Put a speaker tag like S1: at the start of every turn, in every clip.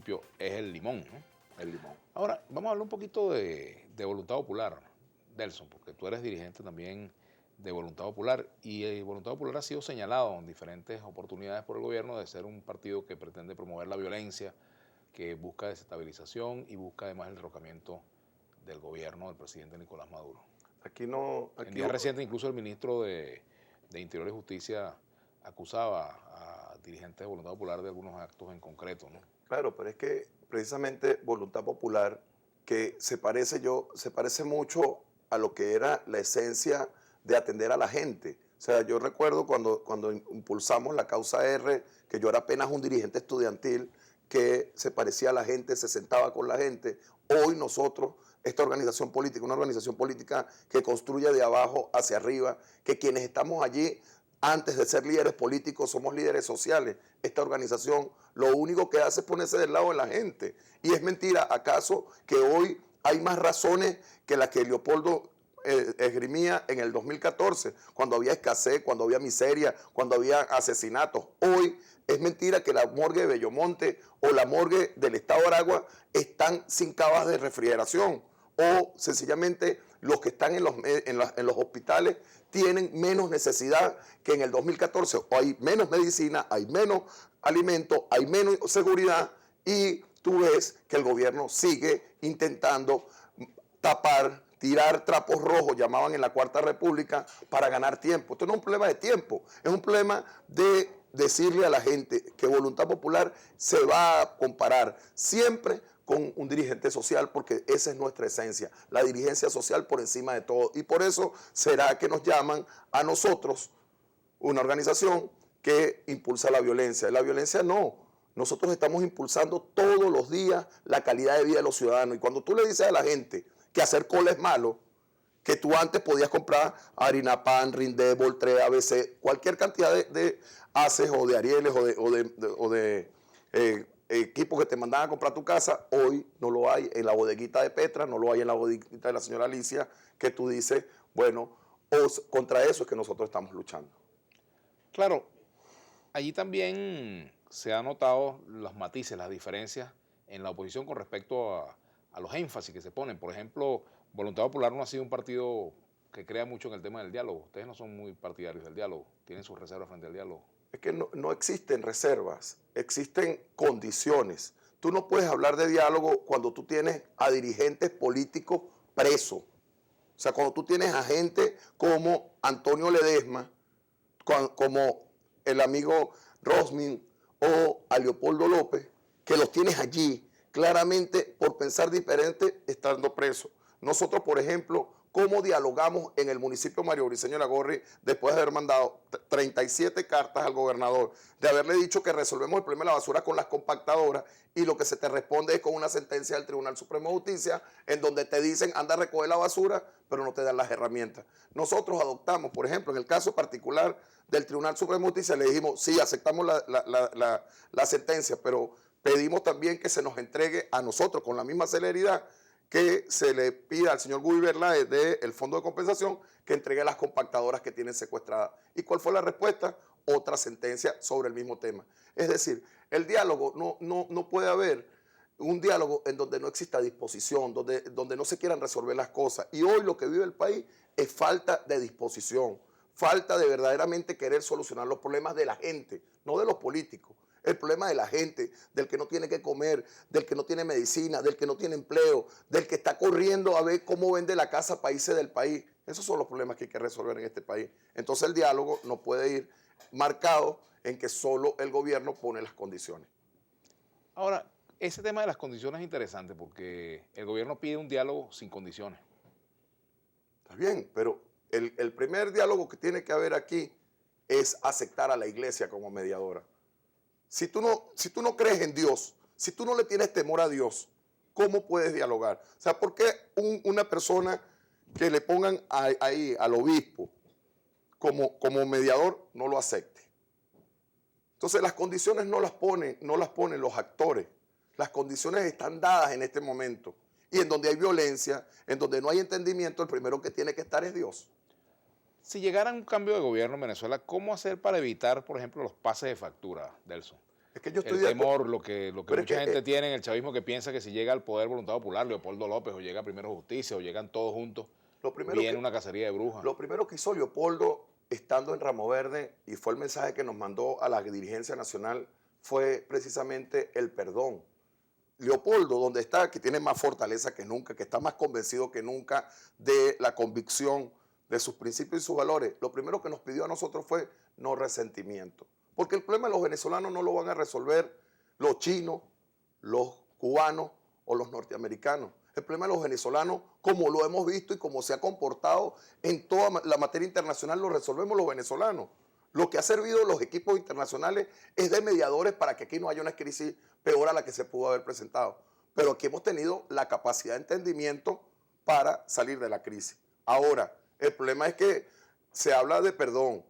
S1: municipio es el Limón, ¿no?
S2: El Limón.
S1: Ahora, vamos a hablar un poquito de Voluntad Popular, Delson, porque tú eres dirigente también de Voluntad Popular y Voluntad Popular ha sido señalado en diferentes oportunidades por el gobierno de ser un partido que pretende promover la violencia, que busca desestabilización y busca además el derrocamiento del gobierno del presidente Nicolás Maduro.
S2: Aquí no...
S1: En días recientes incluso el ministro de Interior y Justicia acusaba a dirigentes de Voluntad Popular de algunos actos en concreto, ¿no?
S2: Claro, pero es que precisamente Voluntad Popular, que se parece mucho a lo que era la esencia de atender a la gente. O sea, yo recuerdo cuando impulsamos la causa R, que yo era apenas un dirigente estudiantil que se parecía a la gente, se sentaba con la gente. Hoy nosotros, esta organización política, una organización política que construye de abajo hacia arriba, que quienes estamos allí antes de ser líderes políticos somos líderes sociales. Esta organización lo único que hace es ponerse del lado de la gente. Y es mentira, ¿acaso que hoy hay más razones que las que Leopoldo esgrimía en el 2014, cuando había escasez, cuando había miseria, cuando había asesinatos? Hoy es mentira que la morgue de Bellomonte o la morgue del Estado de Aragua están sin cavas de refrigeración, o sencillamente los que están en los hospitales tienen menos necesidad que en el 2014. O hay menos medicina, hay menos alimentos, hay menos seguridad, y tú ves que el gobierno sigue intentando tapar, tirar trapos rojos, llamaban en la Cuarta República, para ganar tiempo. Esto no es un problema de tiempo, es un problema de decirle a la gente que Voluntad Popular se va a comparar siempre con un dirigente social, porque esa es nuestra esencia, la dirigencia social por encima de todo. Y por eso será que nos llaman a nosotros una organización que impulsa la violencia. La violencia no. Nosotros estamos impulsando todos los días la calidad de vida de los ciudadanos. Y cuando tú le dices a la gente que hacer cola es malo, que tú antes podías comprar harina pan, Rindé, Voltre, ABC, cualquier cantidad de Aces o de Arieles o de equipos que te mandaban a comprar tu casa, hoy no lo hay en la bodeguita de Petra, no lo hay en la bodeguita de la señora Alicia, que tú dices, bueno, contra eso es que nosotros estamos luchando.
S1: Claro, allí también se han notado los matices, las diferencias en la oposición con respecto a los énfasis que se ponen. Por ejemplo, Voluntad Popular no ha sido un partido que crea mucho en el tema del diálogo. Ustedes no son muy partidarios del diálogo, tienen sus reservas frente al diálogo.
S2: Es que no existen reservas, existen condiciones. Tú no puedes hablar de diálogo cuando tú tienes a dirigentes políticos presos. O sea, cuando tú tienes a gente como Antonio Ledesma, como el amigo Rosmin o a Leopoldo López, que los tienes allí claramente por pensar diferente estando presos. Nosotros, por ejemplo, ¿cómo dialogamos en el municipio Mario Briceño Lagorri después de haber mandado 37 cartas al gobernador, de haberle dicho que resolvemos el problema de la basura con las compactadoras, y lo que se te responde es con una sentencia del Tribunal Supremo de Justicia en donde te dicen anda a recoger la basura, pero no te dan las herramientas? Nosotros adoptamos, por ejemplo, en el caso particular del Tribunal Supremo de Justicia, le dijimos, sí, aceptamos la sentencia, pero pedimos también que se nos entregue a nosotros con la misma celeridad que se le pida al señor Guy Berlaez del Fondo de Compensación que entregue las compactadoras que tienen secuestradas. ¿Y cuál fue la respuesta? Otra sentencia sobre el mismo tema. Es decir, el diálogo, no puede haber un diálogo en donde no exista disposición, donde no se quieran resolver las cosas. Y hoy lo que vive el país es falta de disposición, falta de verdaderamente querer solucionar los problemas de la gente, no de los políticos. El problema de la gente, del que no tiene que comer, del que no tiene medicina, del que no tiene empleo, del que está corriendo a ver cómo vende la casa a países del país. Esos son los problemas que hay que resolver en este país. Entonces el diálogo no puede ir marcado en que solo el gobierno pone las condiciones.
S1: Ahora, ese tema de las condiciones es interesante porque el gobierno pide un diálogo sin condiciones.
S2: Está bien, pero el primer diálogo que tiene que haber aquí es aceptar a la iglesia como mediadora. Si tú no crees en Dios, si tú no le tienes temor a Dios, ¿cómo puedes dialogar? O sea, ¿por qué una persona que le pongan ahí al obispo como mediador no lo acepte? Entonces las condiciones no las ponen los actores. Las condiciones están dadas en este momento. Y en donde hay violencia, en donde no hay entendimiento, el primero que tiene que estar es Dios.
S1: Si llegara un cambio de gobierno en Venezuela, ¿cómo hacer para evitar, por ejemplo, los pases de factura, Delson?
S2: Es que yo estoy
S1: el
S2: de acuerdo.
S1: temor, lo que
S2: Pero es
S1: mucha
S2: que,
S1: gente tiene en el chavismo, que piensa que si llega al poder Voluntad Popular, Leopoldo López, o llega Primero Justicia, o llegan todos juntos,
S2: lo primero
S1: viene
S2: que,
S1: una cacería de brujas.
S2: lo primero que hizo Leopoldo estando en Ramo Verde, y fue el mensaje que nos mandó a la dirigencia nacional, fue precisamente el perdón. Leopoldo, donde está, que tiene más fortaleza que nunca, que está más convencido que nunca de la convicción de sus principios y sus valores, lo primero que nos pidió a nosotros fue no resentimiento. Porque el problema de los venezolanos no lo van a resolver los chinos, los cubanos o los norteamericanos. El problema de los venezolanos, como lo hemos visto y como se ha comportado en toda la materia internacional, lo resolvemos los venezolanos. Lo que ha servido los equipos internacionales es de mediadores para que aquí no haya una crisis peor a la que se pudo haber presentado. Pero aquí hemos tenido la capacidad de entendimiento para salir de la crisis. Ahora, el problema es que se habla de perdón,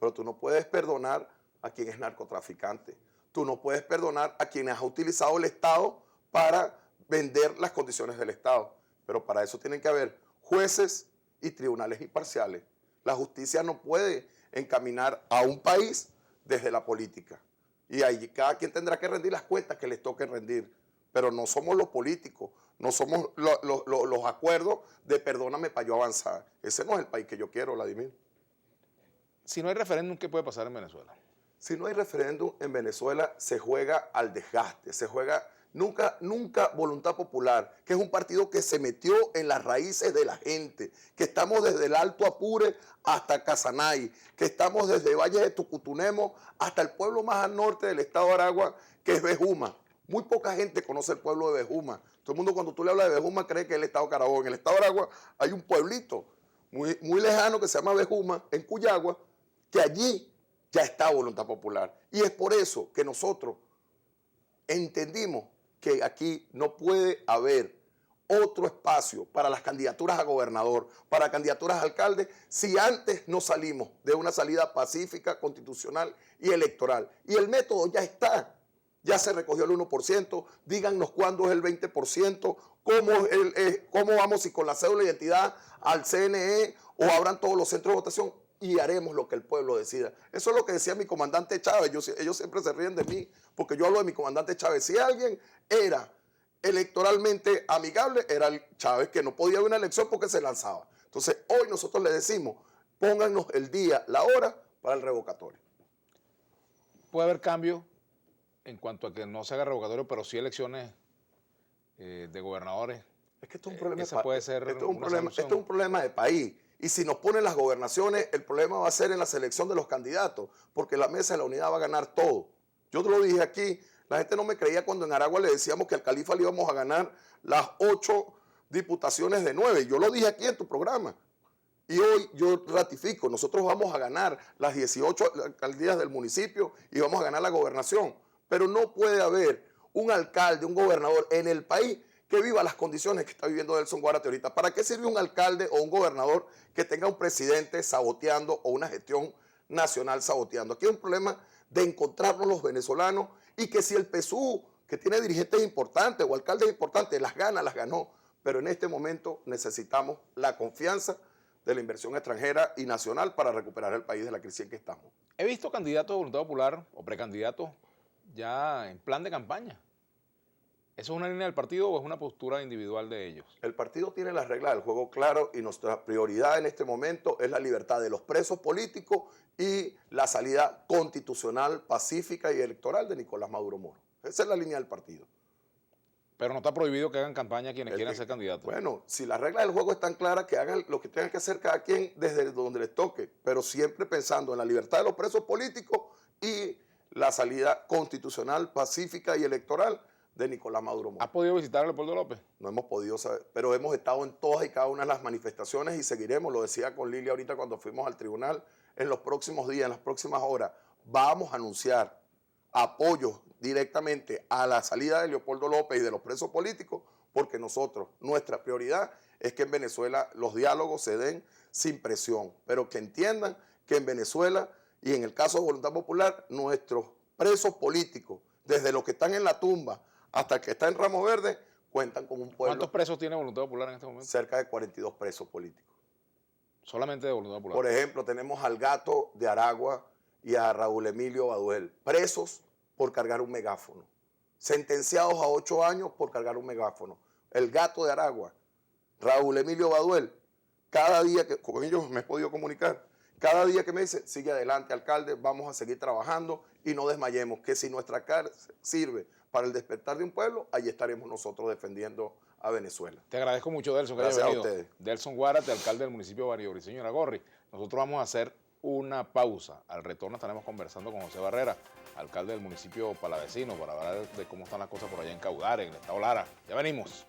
S2: pero tú no puedes perdonar a quien es narcotraficante. Tú no puedes perdonar a quien ha utilizado el Estado para vender las condiciones del Estado. Pero para eso tienen que haber jueces y tribunales imparciales. La justicia no puede encaminar a un país desde la política. Y ahí cada quien tendrá que rendir las cuentas que les toque rendir. Pero no somos los políticos, no somos los acuerdos de perdóname para yo avanzar. Ese no es el país que yo quiero, Vladimir.
S1: Si no hay referéndum, ¿qué puede pasar en Venezuela?
S2: Si no hay referéndum en Venezuela, se juega al desgaste, se juega nunca Voluntad Popular, que es un partido que se metió en las raíces de la gente, que estamos desde el Alto Apure hasta Casanay, que estamos desde Valle de Tucutunemo hasta el pueblo más al norte del estado de Aragua, que es Bejuma. Muy poca gente conoce el pueblo de Bejuma. Todo el mundo cuando tú le hablas de Bejuma cree que es el estado de Carabobo. En el estado de Aragua hay un pueblito muy lejano que se llama Bejuma, en Cuyagua, que allí ya está Voluntad Popular. Y es por eso que nosotros entendimos que aquí no puede haber otro espacio para las candidaturas a gobernador, para candidaturas a alcalde, si antes no salimos de una salida pacífica, constitucional y electoral. Y el método ya está. Ya se recogió el 1%, díganos cuándo es el 20%, cómo vamos, si con la cédula de identidad al CNE o abran todos los centros de votación, y haremos lo que el pueblo decida. Eso es lo que decía mi comandante Chávez. Ellos siempre se ríen de mí porque yo hablo de mi comandante Chávez. Si alguien era electoralmente amigable, era el Chávez, que no podía haber una elección porque se lanzaba. Entonces, hoy nosotros le decimos, pónganos el día, la hora para el revocatorio.
S1: ¿Puede haber cambio en cuanto a que no se haga revocatorio, pero sí elecciones de gobernadores?
S2: Es que esto es un problema,
S1: esa puede ser
S2: esto es
S1: una
S2: esto es un problema de país. Y si nos ponen las gobernaciones, el problema va a ser en la selección de los candidatos, porque la mesa de la unidad va a ganar todo. Yo te lo dije aquí, la gente no me creía cuando en Aragua le decíamos que al Califa le íbamos a ganar las 8 diputaciones de 9. Yo lo dije aquí en tu programa. Y hoy yo ratifico, nosotros vamos a ganar las 18 alcaldías del municipio y vamos a ganar la gobernación. Pero no puede haber un alcalde, un gobernador en el país que viva las condiciones que está viviendo Delson Guárate ahorita. ¿Para qué sirve un alcalde o un gobernador que tenga un presidente saboteando o una gestión nacional saboteando? Aquí hay un problema de encontrarnos los venezolanos y que si el PSUV, que tiene dirigentes importantes o alcaldes importantes, las gana, las ganó. Pero en este momento necesitamos la confianza de la inversión extranjera y nacional para recuperar el país de la crisis en que estamos.
S1: He visto candidatos de Voluntad Popular o precandidatos ya en plan de campaña. ¿Eso es una línea del partido o es una postura individual de ellos?
S2: El partido tiene las reglas del juego claro y nuestra prioridad en este momento es la libertad de los presos políticos y la salida constitucional, pacífica y electoral de Nicolás Maduro Moro. Esa es la línea del partido.
S1: Pero no está prohibido que hagan campaña quienes quieran ser candidatos.
S2: Bueno, si las reglas del juego están claras, que hagan lo que tengan que hacer cada quien desde donde les toque, pero siempre pensando en la libertad de los presos políticos y la salida constitucional, pacífica y electoral de Nicolás Maduro Moro.
S1: ¿Has podido visitar a Leopoldo López?
S2: No hemos podido saber, pero hemos estado en todas y cada una de las manifestaciones y seguiremos, lo decía con Lilia ahorita cuando fuimos al tribunal, en los próximos días, en las próximas horas, vamos a anunciar apoyo directamente a la salida de Leopoldo López y de los presos políticos, porque nuestra prioridad es que en Venezuela los diálogos se den sin presión, pero que entiendan que en Venezuela y en el caso de Voluntad Popular, nuestros presos políticos, desde los que están en la tumba hasta el que está en Ramo Verde, cuentan como un pueblo.
S1: ¿Cuántos presos tiene Voluntad Popular en este momento?
S2: Cerca de 42 presos políticos.
S1: Solamente de Voluntad Popular.
S2: Por ejemplo, tenemos al Gato de Aragua y a Raúl Emilio Baduel, presos por cargar un megáfono. Sentenciados a 8 años por cargar un megáfono. El Gato de Aragua, Raúl Emilio Baduel, cada día que con ellos me he podido comunicar, cada día que me dice, sigue adelante, alcalde, vamos a seguir trabajando y no desmayemos, que si nuestra cárcel sirve para el despertar de un pueblo, allí estaremos nosotros defendiendo a Venezuela.
S1: Te agradezco mucho, Delson, que
S2: Gracias
S1: haya venido.
S2: a ustedes.
S1: Delson Guárate, alcalde del municipio de Barrio Aragorri. Nosotros vamos a hacer una pausa. Al retorno estaremos conversando con José Barrera, alcalde del municipio palavecino, para hablar de cómo están las cosas por allá en Caudare, en el estado Lara. Ya venimos.